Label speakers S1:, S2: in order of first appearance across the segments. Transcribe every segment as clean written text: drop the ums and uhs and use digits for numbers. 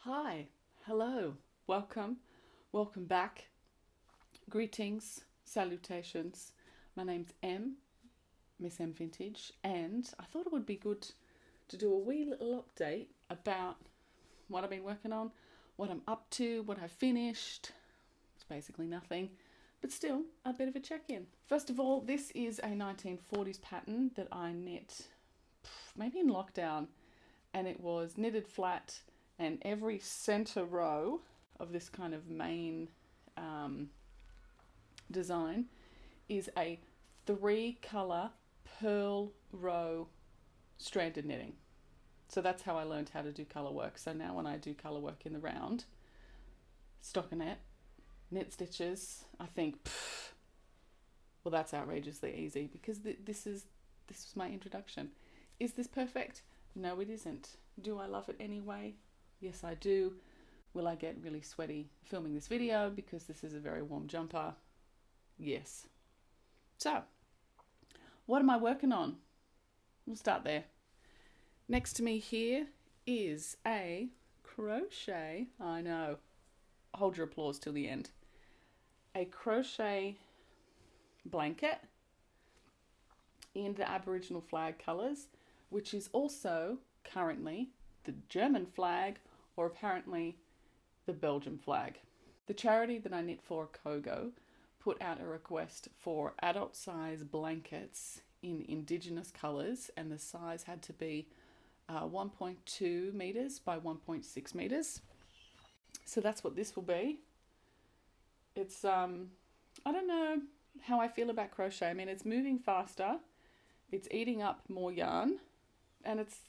S1: Hi, hello, welcome back. Greetings, salutations. My name's Miss M Vintage, and I thought it would be good to do a wee little update about what I've been working on, what I'm up to, what I've finished. It's basically nothing, but still a bit of a check-in. First of all, this is a 1940s pattern that I knit maybe in lockdown, and it was knitted flat, and every center row of this kind of main design is a 3-color pearl row stranded knitting. So that's how I learned how to do color work. So now when I do color work in the round, stockinette, knit stitches, I think, well, that's outrageously easy because this was my introduction. Is this perfect? No, it isn't. Do I love it anyway? Yes, I do. Will I get really sweaty filming this video because this is a very warm jumper? Yes. So, what am I working on? We'll start there. Next to me here is a crochet. I know. Hold your applause till the end. A crochet blanket in the Aboriginal flag colours, which is also currently the German flag, or apparently the Belgian flag. The charity that I knit for, KOGO, put out a request for adult size blankets in Indigenous colours, and the size had to be 1.2 metres by 1.6 metres. So that's what this will be. It's, I don't know how I feel about crochet. I mean, it's moving faster, it's eating up more yarn, and it's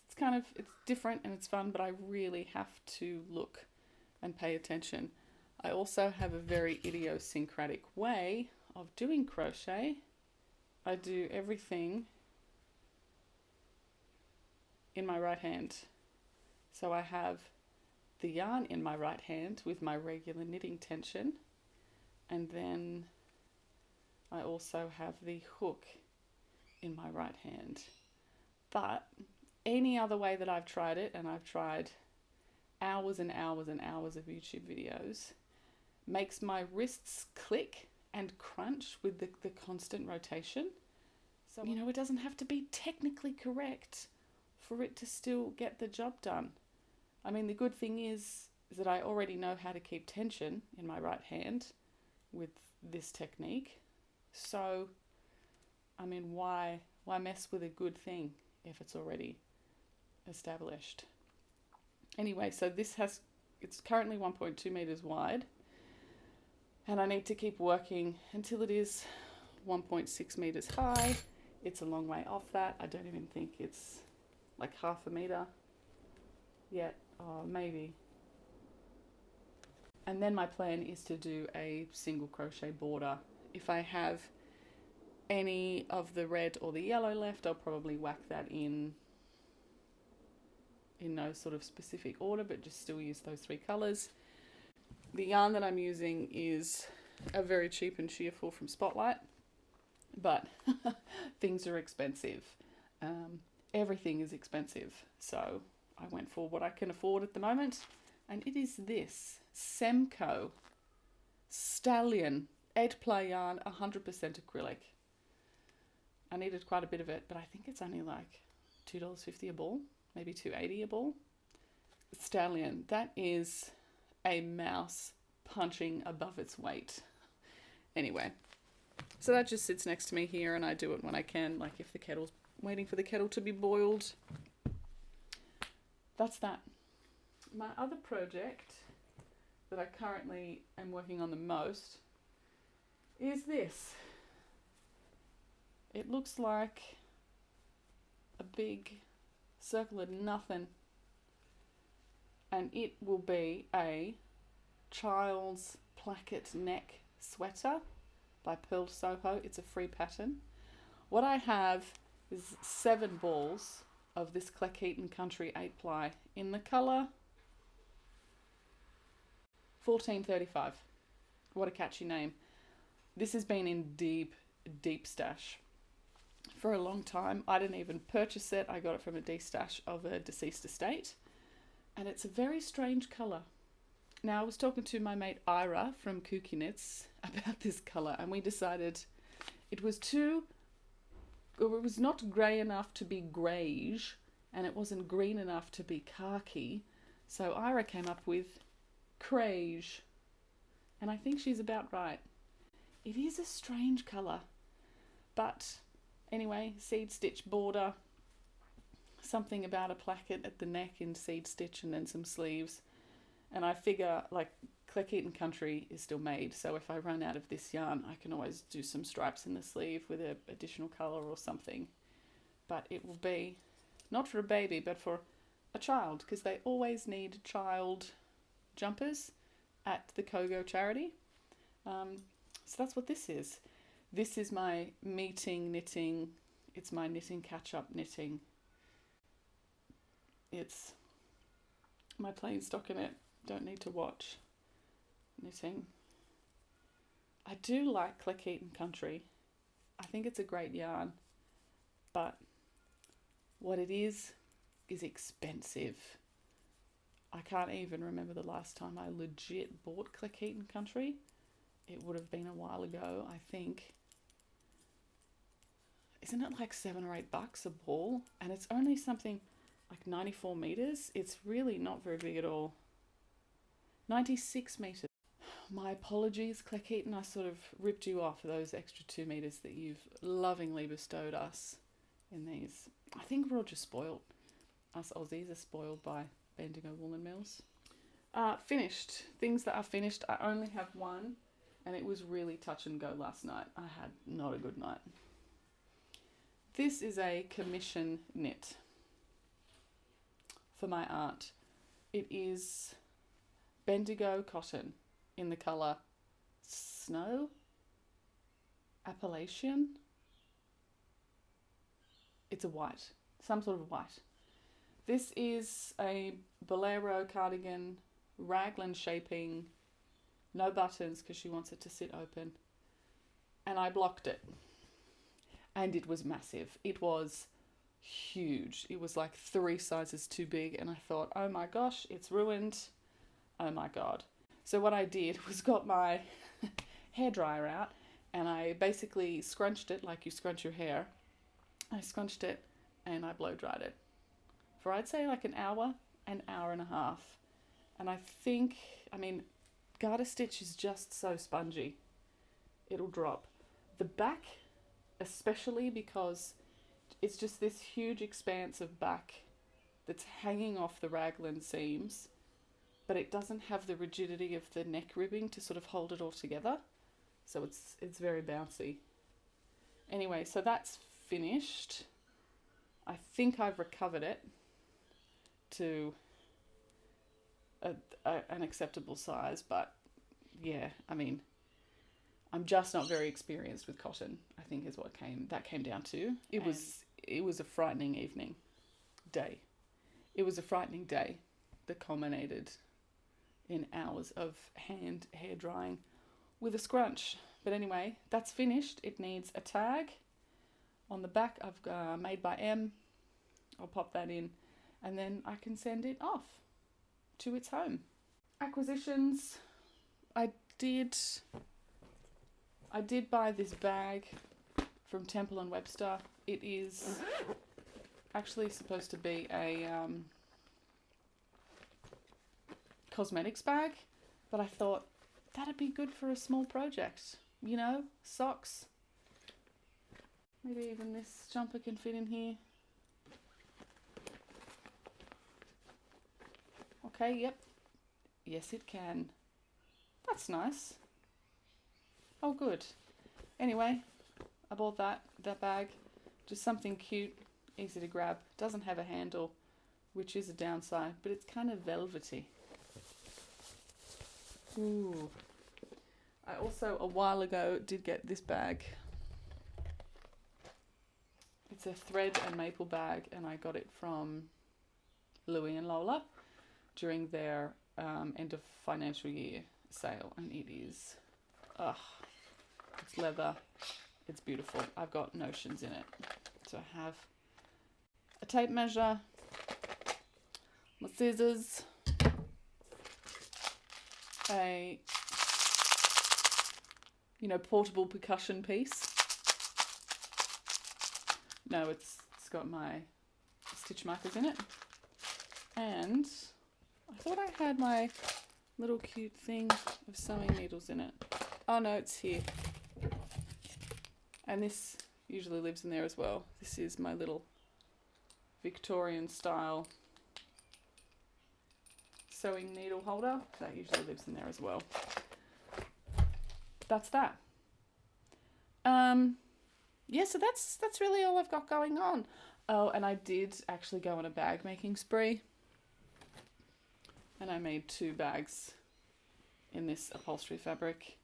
S1: different and it's fun, but I really have to look and pay attention. I also have a very idiosyncratic way of doing crochet. I do everything in my right hand. So I have the yarn in my right hand with my regular knitting tension, and then I also have the hook in my right hand. But any other way that I've tried it, and I've tried hours and hours and hours of YouTube videos, makes my wrists click and crunch with the constant rotation. So, it doesn't have to be technically correct for it to still get the job done. I mean, the good thing is that I already know how to keep tension in my right hand with this technique. So, I mean, why mess with a good thing if it's already established? Anyway, so it's currently 1.2 meters wide, and I need to keep working until it is 1.6 meters high. It's a long way off that. I don't even think it's like half a meter yet, or maybe. And then my plan is to do a single crochet border. If I have any of the red or the yellow left, I'll probably whack that in no sort of specific order, but just still use those 3 colours. The yarn that I'm using is a very cheap and cheerful from Spotlight, but things are expensive. Everything is expensive, so I went for what I can afford at the moment, and it is this Semco Stallion 8-ply yarn, 100% acrylic. I needed quite a bit of it, but I think it's only like $2.50 a ball, maybe $2.80 a ball. Stallion, that is a mouse punching above its weight. Anyway, so that just sits next to me here, and I do it when I can, like if the kettle's waiting for the kettle to be boiled. That's that. My other project that I currently am working on the most is this. It looks like a big circle of nothing, and it will be a child's placket neck sweater by Pearl Soho. It's a free pattern. What I have is 7 balls of this Cleckheaton Country 8-ply in the colour 1435. What a catchy name. This has been in deep stash for a long time. I didn't even purchase it. I got it from a de-stash of a deceased estate, and it's a very strange colour. Now, I was talking to my mate Ira from Kooky Knits about this colour, and we decided it was not grey enough to be greige, and it wasn't green enough to be khaki. So Ira came up with creige, and I think she's about right. It is a strange colour, but anyway, seed stitch border, something about a placket at the neck in seed stitch, and then some sleeves. And I figure, like, Cleckheaton Country is still made, so if I run out of this yarn, I can always do some stripes in the sleeve with an additional colour or something. But it will be not for a baby, but for a child, because they always need child jumpers at the KOGO charity. So that's what this is. This is my meeting knitting. It's my knitting catch-up knitting. It's my plain stockinette. Don't need to watch knitting. I do like Cleckheaton Country. I think it's a great yarn, but what it is expensive. I can't even remember the last time I legit bought Cleckheaton Country. It would have been a while ago, I think. Isn't it like $7 or $8 a ball? And it's only something like 94 meters. It's really not very big at all. 96 meters. My apologies, Cleckheaton. I sort of ripped you off for those extra 2 meters that you've lovingly bestowed us in these. I think we're all just spoiled. Us Aussies are spoiled by Bendigo Woolen Mills. Finished. Things that are finished. I only have one, and it was really touch and go last night. I had not a good night. This is a commission knit for my aunt. It is Bendigo cotton in the colour Snow? Appalachian? It's a white, some sort of white. This is a bolero cardigan, raglan shaping, no buttons because she wants it to sit open. And I blocked it. And it was massive. It was huge. It was like 3 sizes too big, and I thought, oh my gosh, it's ruined. Oh my god. So what I did was got my hairdryer out, and I basically scrunched it like you scrunch your hair. I scrunched it and I blow dried it for, I'd say, like an hour and a half. And I think, garter stitch is just so spongy. It'll drop. The back, especially, because it's just this huge expanse of back that's hanging off the raglan seams, but it doesn't have the rigidity of the neck ribbing to sort of hold it all together. So it's very bouncy. Anyway, so that's finished. I think I've recovered it to an acceptable size, but yeah, I'm just not very experienced with cotton, I think is what came down to. It was a frightening day. It was a frightening day that culminated in hours of hair drying with a scrunch. But anyway, that's finished. It needs a tag. On the back, I've made by M. I'll pop that in, and then I can send it off to its home. Acquisitions. I did buy this bag from Temple & Webster. It is actually supposed to be a cosmetics bag, but I thought that'd be good for a small project. You know, socks. Maybe even this jumper can fit in here. Okay, yep. Yes, it can. That's nice. Oh, good. Anyway, I bought that bag. Just something cute, easy to grab. Doesn't have a handle, which is a downside, but it's kind of velvety. Ooh. I also, a while ago, did get this bag. It's a thread and maple bag, and I got it from Louis and Lola during their end of financial year sale, and it is, it's leather, it's beautiful. I've got notions in it. So I have a tape measure, my scissors, a, portable percussion piece. No, it's got my stitch markers in it. And I thought I had my little cute thing of sewing needles in it. Oh no, it's here. And this usually lives in there as well. This is my little Victorian style sewing needle holder. That usually lives in there as well. That's that. Yeah, so that's really all I've got going on. Oh, and I did actually go on a bag making spree. And I made 2 bags in this upholstery fabric.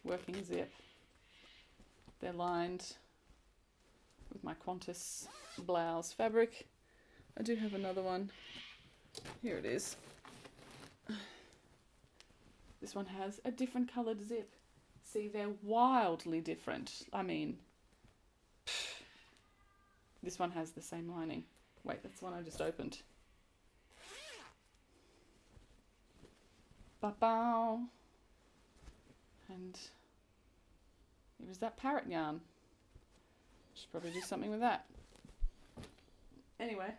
S1: Working zip. They're lined with my Qantas blouse fabric. I do have another one. Here it is. This one has a different coloured zip. See, they're wildly different. I mean, this one has the same lining. Wait, that's the one I just opened. Ba-bow. And it was that parrot yarn. Should probably do something with that. Anyway.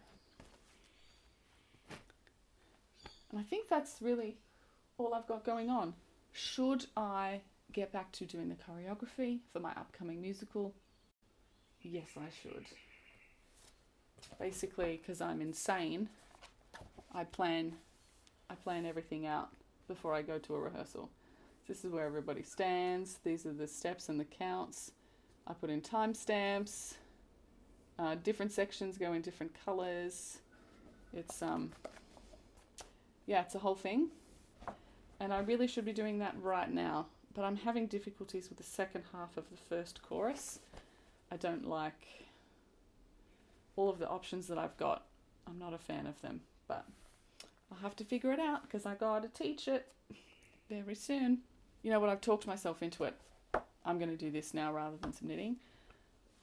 S1: And I think that's really all I've got going on. Should I get back to doing the choreography for my upcoming musical? Yes, I should. Basically, because I'm insane, I plan everything out before I go to a rehearsal. This is where everybody stands. These are the steps and the counts. I put in timestamps. Different sections go in different colours. It's it's a whole thing. And I really should be doing that right now. But I'm having difficulties with the second half of the first chorus. I don't like all of the options that I've got. I'm not a fan of them, but I'll have to figure it out because I gotta teach it very soon. You know what? I've talked myself into it. I'm going to do this now rather than some knitting.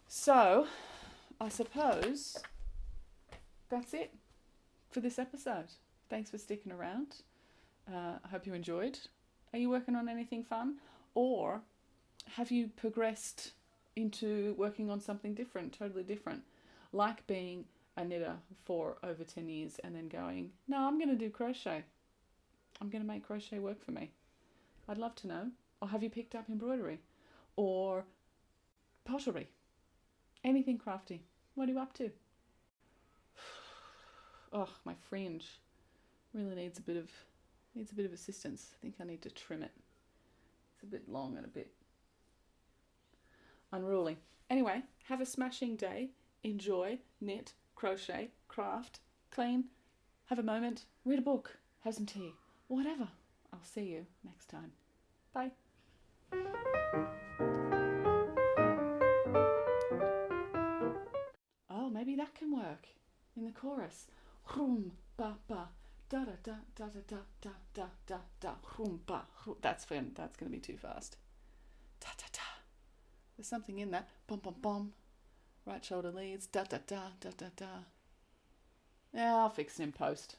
S1: So, I suppose that's it for this episode. Thanks for sticking around. I hope you enjoyed. Are you working on anything fun? Or have you progressed into working on something different, totally different? Like being a knitter for over 10 years and then going, no, I'm going to do crochet. I'm going to make crochet work for me. I'd love to know. Or have you picked up embroidery? Or pottery? Anything crafty? What are you up to? Oh, my fringe really needs a bit of assistance. I think I need to trim it. It's a bit long and a bit unruly. Anyway, have a smashing day. Enjoy, knit, crochet, craft, clean, have a moment, read a book, have some tea, whatever. I'll see you next time. Bye. Oh, maybe that can work in the chorus. Hum ba ba da da da da da da da da da hum ba. That's going to be too fast. Da da da. There's something in that. Bum bum bum. Right shoulder leads. Da da da da da da. Yeah, I'll fix it in post.